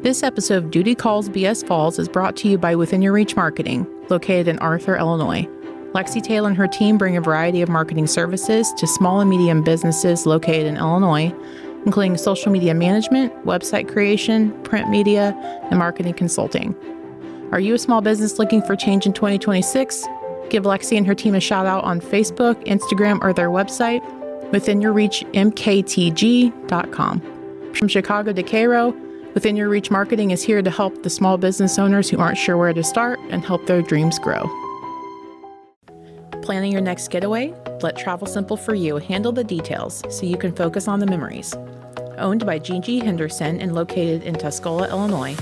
This episode of Duty Calls BS Falls is brought to you by Within Your Reach Marketing, located in Arthur, Illinois. Lexi Taylor and her team bring a variety of marketing services to small and medium businesses located in Illinois, including social media management, website creation, print media, and marketing consulting. Are you a small business looking for change in 2026? Give Lexi and her team a shout out on Facebook, Instagram, or their website, withinyourreachmktg.com. From Chicago to Cairo, Within Your Reach Marketing is here to help the small business owners who aren't sure where to start and help their dreams grow. Planning your next getaway? Let Travel Simple for You handle the details so you can focus on the memories. Owned by Gigi Henderson and located in Tuscola, Illinois,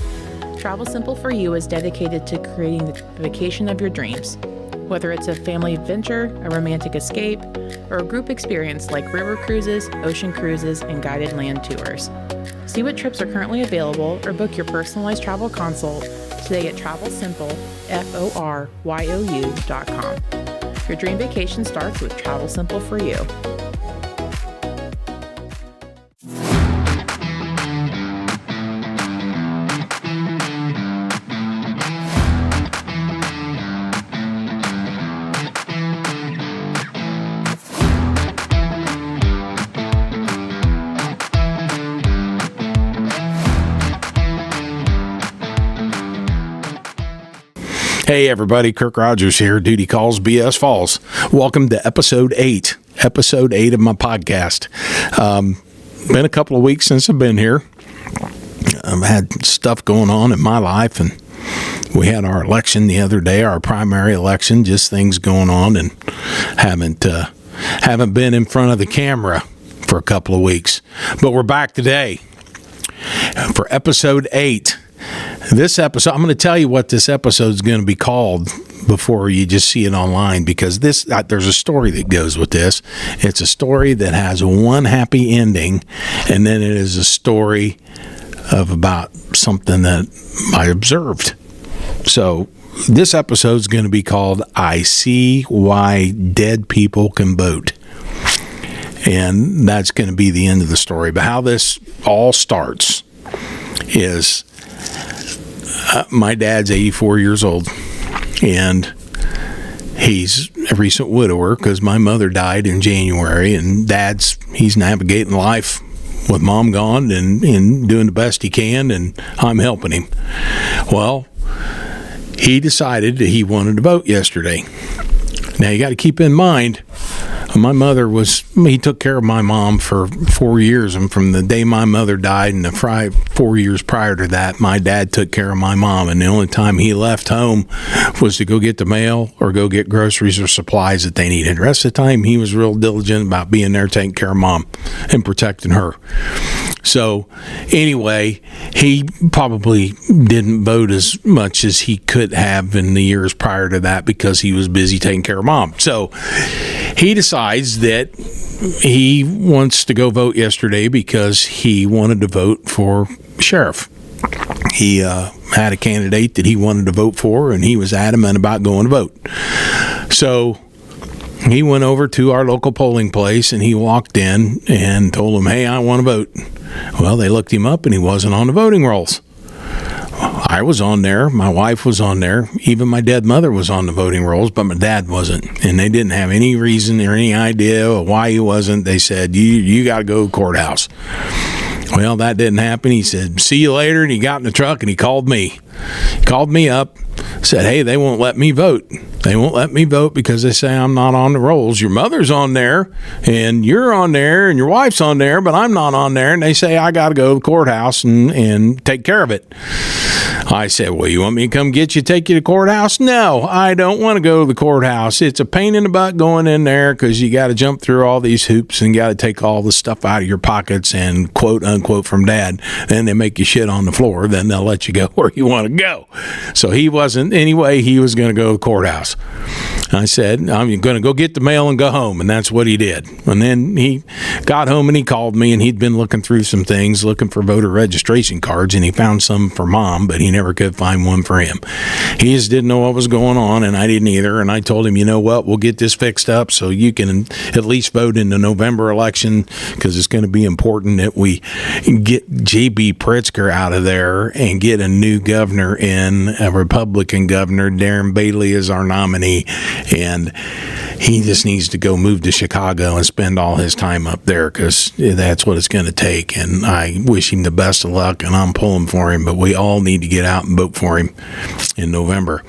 Travel Simple for You is dedicated to creating the vacation of your dreams. Whether it's a family adventure, a romantic escape, or a group experience like river cruises, ocean cruises, and guided land tours. See what trips are currently available or book your personalized travel consult today at TravelSimpleForYou.com. Your dream vacation starts with Travel Simple for You. Hey everybody, Kirk Rogers here, Duty Calls BS Falls. Welcome to episode 8 of my podcast. Been a couple of weeks since I've been here. I've had stuff going on in my life, and we had our election the other day, our primary election, just things going on, and haven't been in front of the camera for a couple of weeks. But we're back today for episode 8. This episode, I'm going to tell you what this episode is going to be called before you just see it online, because there's a story that goes with this. It's a story that has one happy ending, and then it is a story of about something that I observed. So this episode is going to be called I See Why Dead People Can Vote. And that's going to be the end of the story. But how this all starts is my dad's 84 years old, and he's a recent widower because my mother died in January, and he's navigating life with mom gone and doing the best he can, and I'm helping him. Well, he decided that he wanted to vote yesterday. Now, you got to keep in mind, my mother he took care of my mom for 4 years, and from the day my mother died and the 4 years prior to that, my dad took care of my mom, and the only time he left home was to go get the mail or go get groceries or supplies that they needed. The rest of the time, he was real diligent about being there, taking care of mom and protecting her. So anyway, he probably didn't vote as much as he could have in the years prior to that because he was busy taking care of mom. So he decides that he wants to go vote yesterday because he wanted to vote for sheriff. He had a candidate that he wanted to vote for, and he was adamant about going to vote. So he went over to our local polling place, and he walked in and told them, "Hey, I want to vote." Well, they looked him up, and he wasn't on the voting rolls. I was on there. My wife was on there. Even my dead mother was on the voting rolls, but my dad wasn't. And they didn't have any reason or any idea of why he wasn't. They said, you got to go to the courthouse. Well, that didn't happen. He said, "See you later." And he got in the truck and he called me. He called me up, said, "Hey, they won't let me vote. They won't let me vote because they say I'm not on the rolls. Your mother's on there, and you're on there, and your wife's on there, but I'm not on there. And they say I got to go to the courthouse and take care of it." I said, "Well, you want me to come get you, take you to the courthouse?" "No, I don't want to go to the courthouse. It's a pain in the butt going in there because you got to jump through all these hoops and got to take all the stuff out of your pockets and quote unquote from dad. Then they make you shit on the floor. Then they'll let you go where you want to go." So he wasn't. Anyway, he was going to go to the courthouse. I said, I'm going to go get the mail and go home. And that's what he did. And then he got home and he called me, and he'd been looking through some things, looking for voter registration cards, and he found some for Mom, but he never could find one for him. He just didn't know what was going on, and I didn't either. And I told him, you know what, we'll get this fixed up so you can at least vote in the November election, because it's going to be important that we get J.B. Pritzker out of there and get a new governor in, a Republican governor. Darren Bailey is our nominee. And he just needs to go move to Chicago and spend all his time up there, because that's what it's going to take. And I wish him the best of luck, and I'm pulling for him. But we all need to get out and vote for him in November.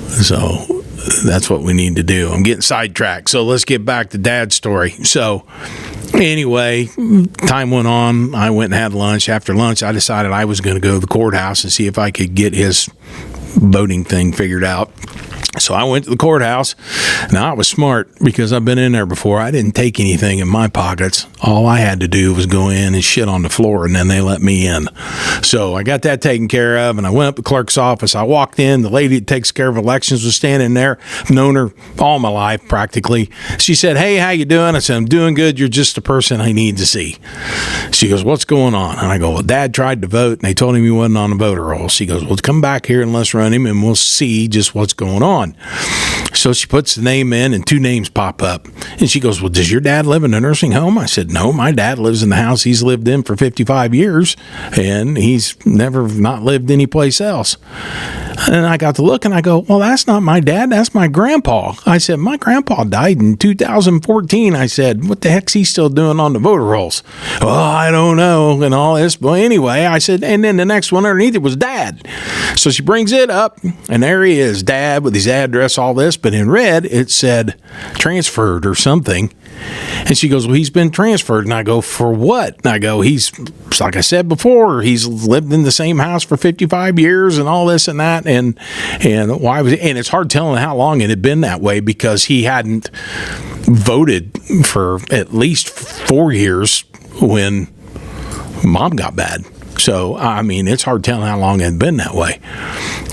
So that's what we need to do. I'm getting sidetracked. So let's get back to Dad's story. So anyway, time went on. I went and had lunch. After lunch, I decided I was going to go to the courthouse and see if I could get his voting thing figured out. So I went to the courthouse. Now, I was smart because I've been in there before. I didn't take anything in my pockets. All I had to do was go in and shit on the floor, and then they let me in. So I got that taken care of, and I went up to the clerk's office. I walked in. The lady that takes care of elections was standing there. I've known her all my life, practically. She said, "Hey, how you doing?" I said, "I'm doing good. You're just the person I need to see." She goes, "What's going on?" And I go, "Well, Dad tried to vote, and they told him he wasn't on the voter roll." She goes, "Well, come back here and let's run him, and we'll see just what's going on." So she puts the name in, and two names pop up. And she goes, "Well, does your dad live in a nursing home?" I said, "No, my dad lives in the house he's lived in for 55 years, and he's never not lived anyplace else." And I got to look, and I go, "Well, that's not my dad. That's my grandpa." I said, "My grandpa died in 2014. I said, "What the heck's he still doing on the voter rolls?" "Oh, I don't know," and all this. Well, anyway, I said, and then the next one underneath it was Dad. So she brings it up, and there he is, Dad, with his address, all this. But in red, it said transferred or something. And she goes, "Well, he's been transferred." And I go, "For what?" And I go, "He's, like I said before, he's lived in the same house for 55 years and all this and that." And why was it? And it's hard telling how long it had been that way, because he hadn't voted for at least 4 years when Mom got bad. So, I mean, it's hard telling how long it had been that way.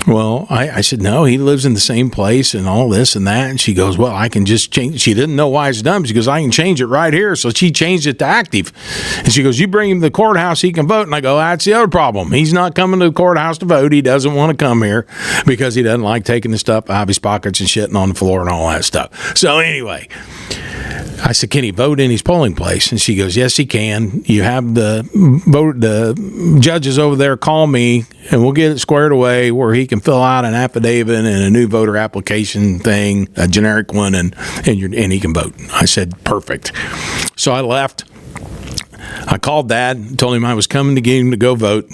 Well, I said, "No, he lives in the same place and all this and that." And she goes, "Well, I can just change." She didn't know why it's done. She goes, "I can change it right here." So she changed it to active. And she goes, "You bring him to the courthouse, he can vote." And I go, "That's the other problem. He's not coming to the courthouse to vote. He doesn't want to come here because he doesn't like taking the stuff out of his pockets and shitting on the floor and all that stuff." So anyway, I said, "Can he vote in his polling place?" And she goes, "Yes, he can. You have the judges over there call me, and we'll get it squared away where he can fill out an affidavit and a new voter application thing, a generic one, and he can vote." I said, "Perfect." So I left. I called Dad, told him I was coming to get him to go vote.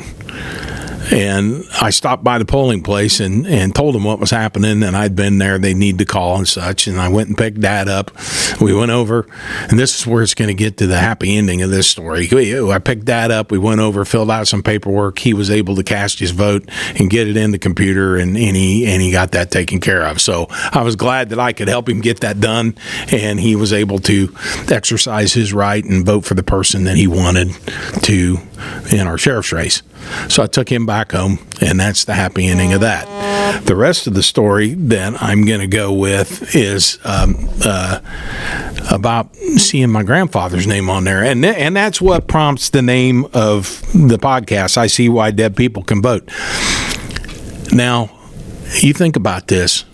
And I stopped by the polling place and told them what was happening, and I'd been there. They need to call and such. And I went and picked Dad up. We went over, and this is where it's going to get to the happy ending of this story. I picked Dad up. We went over, filled out some paperwork. He was able to cast his vote and get it in the computer, and he got that taken care of. So I was glad that I could help him get that done, and he was able to exercise his right and vote for the person that he wanted to in our sheriff's race. So I took him back home, and that's the happy ending of that. The rest of the story that I'm going to go with is about seeing my grandfather's name on there. And that's what prompts the name of the podcast, I See Why Dead People Can Vote. Now, you think about this.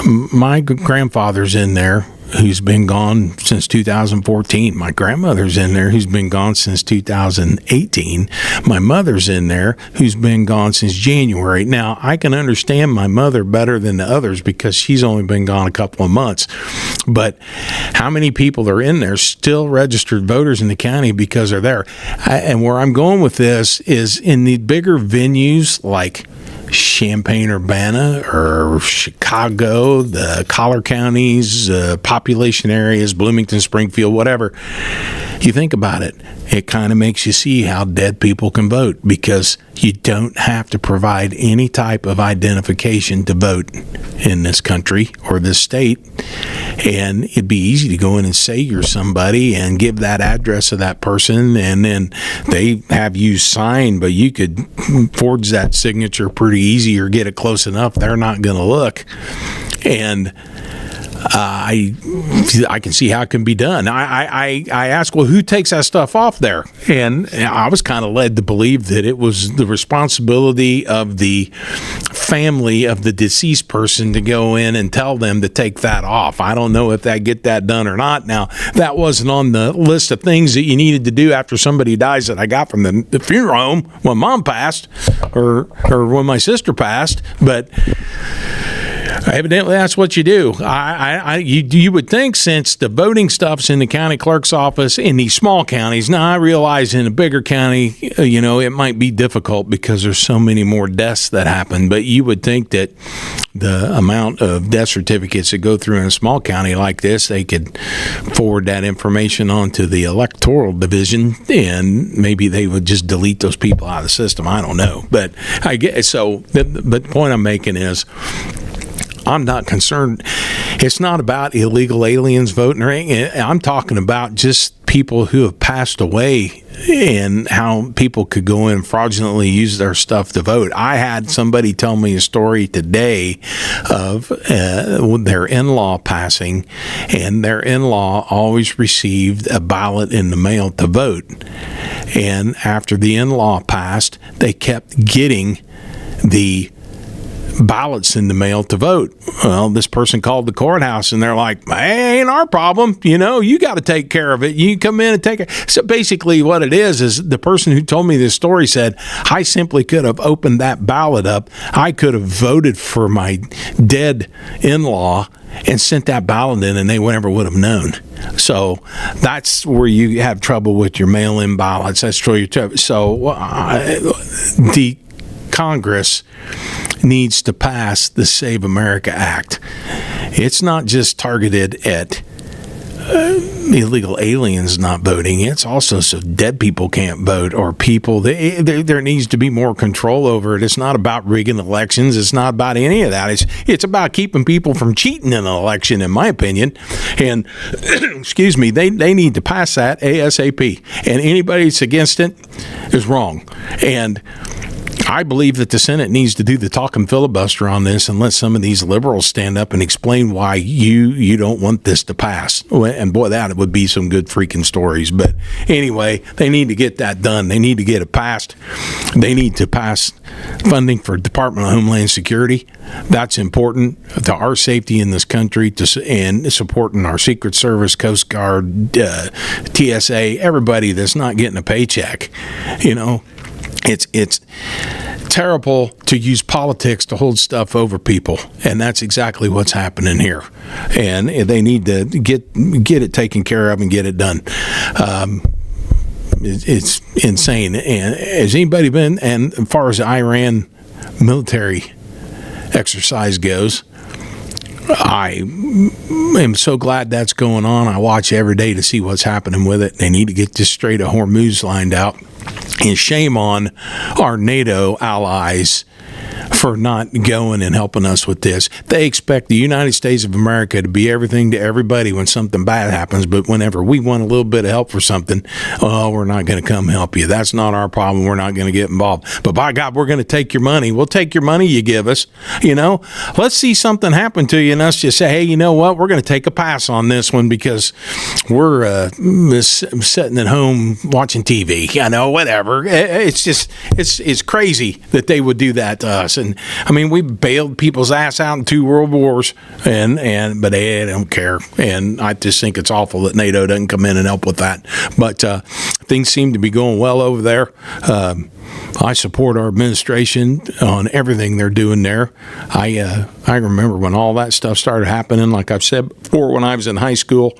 My grandfather's in there, who's been gone since 2014. My grandmother's in there, who's been gone since 2018. My mother's in there, who's been gone since January. Now, I can understand my mother better than the others because she's only been gone a couple of months. But how many people are in there still registered voters in the county because they're there? And where I'm going with this is in the bigger venues like Champaign-Urbana or Chicago, the collar counties, population areas, Bloomington, Springfield, whatever. you think about it, it kind of makes you see how dead people can vote, because you don't have to provide any type of identification to vote in this country or this state. And it'd be easy to go in and say you're somebody and give that address of that person, and then they have you sign, but you could forge that signature pretty easy or get it close enough. They're not going to look. And I can see how it can be done. I asked, well, who takes that stuff off there? And I was kind of led to believe that it was the responsibility of the family of the deceased person to go in and tell them to take that off. I don't know if they get that done or not. Now, that wasn't on the list of things that you needed to do after somebody dies that I got from the funeral home when Mom passed or when my sister passed, but evidently, that's what you do. You would think, since the voting stuff's in the county clerk's office in these small counties. Now, I realize in a bigger county, it might be difficult because there's so many more deaths that happen. But you would think that the amount of death certificates that go through in a small county like this, they could forward that information onto the electoral division, and maybe they would just delete those people out of the system. I don't know, but I guess so. But the point I'm making is, I'm not concerned. It's not about illegal aliens voting or anything. I'm talking about just people who have passed away and how people could go in and fraudulently use their stuff to vote. I had somebody tell me a story today of their in-law passing, and their in-law always received a ballot in the mail to vote. And after the in-law passed, they kept getting the ballots in the mail to vote. Well, this person called the courthouse, and they're like, hey, ain't our problem. You got to take care of it. You come in and take it. So basically what it is the person who told me this story said, I simply could have opened that ballot up. I could have voted for my dead in-law and sent that ballot in, and they never would have known. So that's where you have trouble with your mail-in ballots. That's true. So the Congress needs to pass the Save America Act. It's not just targeted at illegal aliens not voting. It's also so dead people can't vote, or people. There needs to be more control over it. It's not about rigging elections. It's not about any of that. It's about keeping people from cheating in an election, in my opinion. And excuse me, they need to pass that ASAP. And anybody that's against it is wrong. And I believe that the Senate needs to do the talking filibuster on this and let some of these liberals stand up and explain why you don't want this to pass. And boy, that would be some good freaking stories. But anyway, they need to get that done. They need to get it passed. They need to pass funding for Department of Homeland Security. That's important to our safety in this country, and supporting our Secret Service, Coast Guard, TSA, everybody that's not getting a paycheck. It's terrible to use politics to hold stuff over people, and that's exactly what's happening here. And they need to get it taken care of and get it done. It's insane. And has anybody been? And as far as the Iran military exercise goes, I am so glad that's going on. I watch every day to see what's happening with it. They need to get this Strait of Hormuz lined out. And shame on our NATO allies for not going and helping us with this. They expect the United States of America to be everything to everybody when something bad happens, but whenever we want a little bit of help for something, we're not going to come help you. That's not our problem. We're not going to get involved. But by God, we're going to take your money. We'll take your money you give us. Let's see something happen to you, and us just say, hey, you know what? We're going to take a pass on this one because we're sitting at home watching TV. Whatever. It's just it's crazy that they would do that to us. And I mean, we bailed people's ass out in 2 world wars, but they don't care. And I just think it's awful that NATO doesn't come in and help with that. But things seem to be going well over there. I support our administration on everything they're doing there. I remember when all that stuff started happening. Like I've said before, when I was in high school,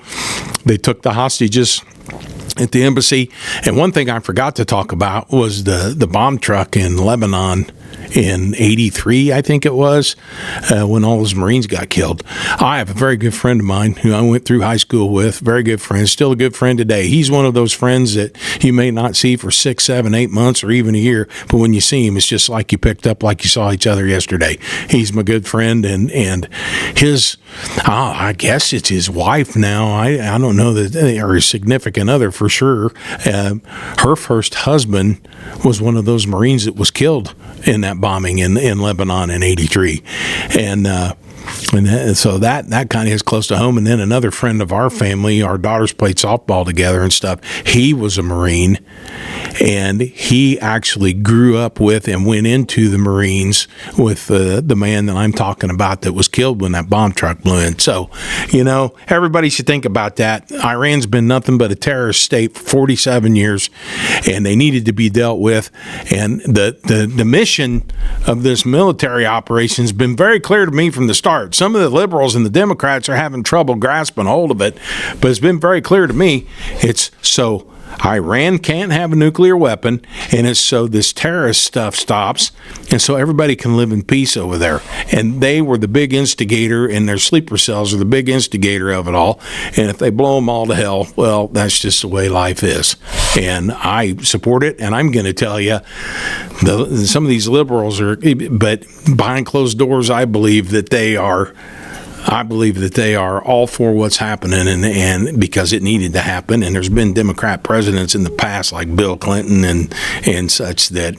they took the hostages at the embassy. And one thing I forgot to talk about was the bomb truck in Lebanon in 83, I think it was, when all those Marines got killed. I have a very good friend of mine who I went through high school with, very good friend, still a good friend today. He's one of those friends that you may not see for 6, 7, 8 months or even a year, but when you see him, it's just like you picked up like you saw each other yesterday. He's my good friend, and his, I guess it's his wife now. I don't know that they are his significant other for sure. Her first husband was one of those Marines that was killed in that bombing in Lebanon in 83. And so that kind of is close to home. And then another friend of our family, our daughters played softball together and stuff. He was a Marine, and he actually grew up with and went into the Marines with the man that I'm talking about that was killed when that bomb truck blew in. So, everybody should think about that. Iran's been nothing but a terrorist state for 47 years, and they needed to be dealt with. And the mission of this military operation has been very clear to me from the start. Some of the liberals and the Democrats are having trouble grasping hold of it, but it's been very clear to me. It's so Iran can't have a nuclear weapon, and it's so this terrorist stuff stops, and so everybody can live in peace over there. And they were the big instigator, and their sleeper cells are the big instigator of it all. And if they blow them all to hell, well, that's just the way life is. And I support it, and I'm going to tell you, some of these liberals are, but behind closed doors, I believe that they are all for what's happening, and because it needed to happen. And there's been Democrat presidents in the past, like Bill Clinton and such, that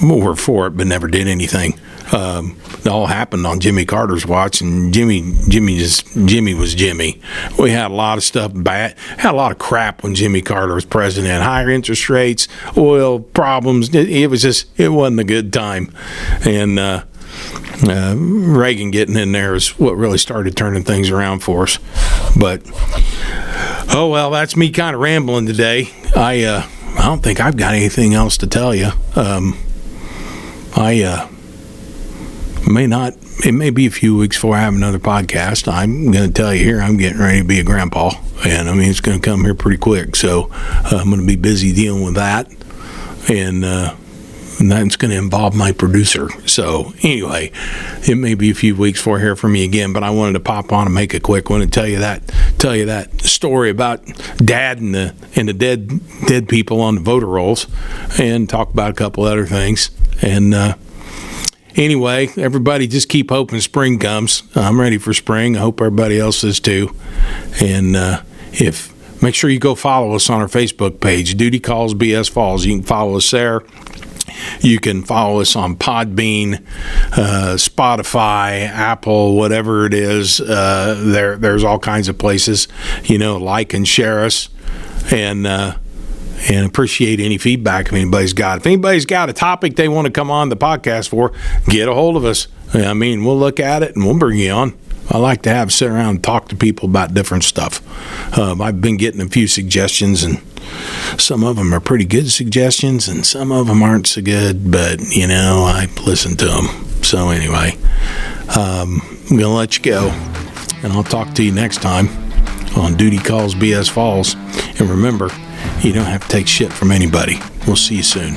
were for it but never did anything. It all happened on Jimmy Carter's watch, and Jimmy was Jimmy. We had a lot of stuff bad, had a lot of crap when Jimmy Carter was president. Higher interest rates, oil problems. It wasn't a good time, and Reagan getting in there is what really started turning things around for us. But oh well, that's me kind of rambling today. I don't think I've got anything else to tell you. It may be a few weeks before I have another podcast. I'm going to tell you here, I'm getting ready to be a grandpa, and I mean it's going to come here pretty quick. So I'm going to be busy dealing with that, and that's going to involve my producer. So anyway, it may be a few weeks before I hear from you again, but I wanted to pop on and make a quick one and tell you that story about Dad and the dead people on the voter rolls, and talk about a couple other things. And anyway, everybody just keep hoping spring comes. I'm ready for spring. I hope everybody else is too. And make sure you go follow us on our Facebook page, Duty Calls BS Falls. You can follow us there. You can follow us on Podbean, Spotify, Apple, whatever it is. There's all kinds of places, like and share us, and appreciate any feedback if anybody's got. If anybody's got a topic they want to come on the podcast for, get a hold of us. I mean, we'll look at it and we'll bring you on. I like to sit around and talk to people about different stuff. I've been getting a few suggestions, and some of them are pretty good suggestions, and some of them aren't so good, but, I listen to them. So anyway, I'm going to let you go, and I'll talk to you next time on Duty Calls BS Falls. And remember, you don't have to take shit from anybody. We'll see you soon.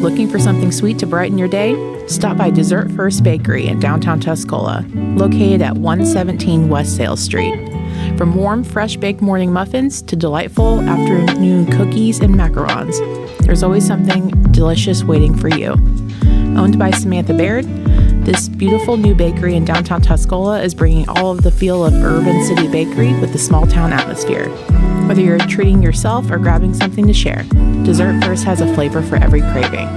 Looking for something sweet to brighten your day? Stop by Dessert First Bakery in downtown Tuscola, located at 117 West Sales Street. From warm, fresh baked morning muffins to delightful afternoon cookies and macarons, there's always something delicious waiting for you. Owned by Samantha Baird, this beautiful new bakery in downtown Tuscola is bringing all of the feel of urban city bakery with the small town atmosphere. Whether you're treating yourself or grabbing something to share, Dessert First has a flavor for every craving.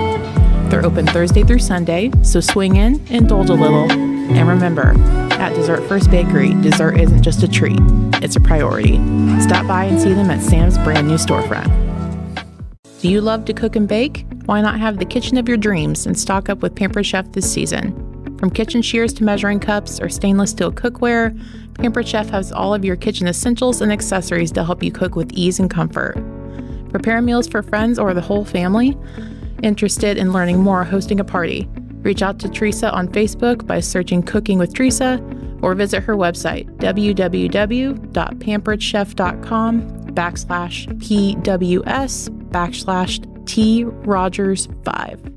They're open Thursday through Sunday, so swing in, indulge a little, and remember, at Dessert First Bakery, dessert isn't just a treat, it's a priority. Stop by and see them at Sam's brand new storefront. Do you love to cook and bake? Why not have the kitchen of your dreams and stock up with Pampered Chef this season? From kitchen shears to measuring cups or stainless steel cookware, Pampered Chef has all of your kitchen essentials and accessories to help you cook with ease and comfort. Prepare meals for friends or the whole family? Interested in learning more or hosting a party? Reach out to Teresa on Facebook by searching Cooking with Teresa, or visit her website, www.pamperedchef.com/PWS/TRogers5.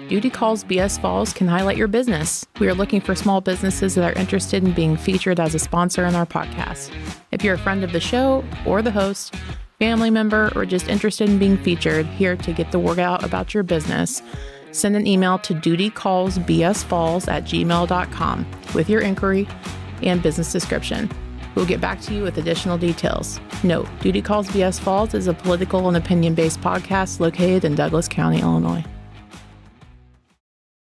Duty Calls BS Falls can highlight your business. We are looking for small businesses that are interested in being featured as a sponsor in our podcast. If you're a friend of the show or the host, family member, or just interested in being featured here to get the word out about your business, send an email to dutycallsbsfalls@gmail.com with your inquiry and business description. We'll get back to you with additional details. Note, Duty Calls BS Falls is a political and opinion-based podcast located in Douglas County, Illinois.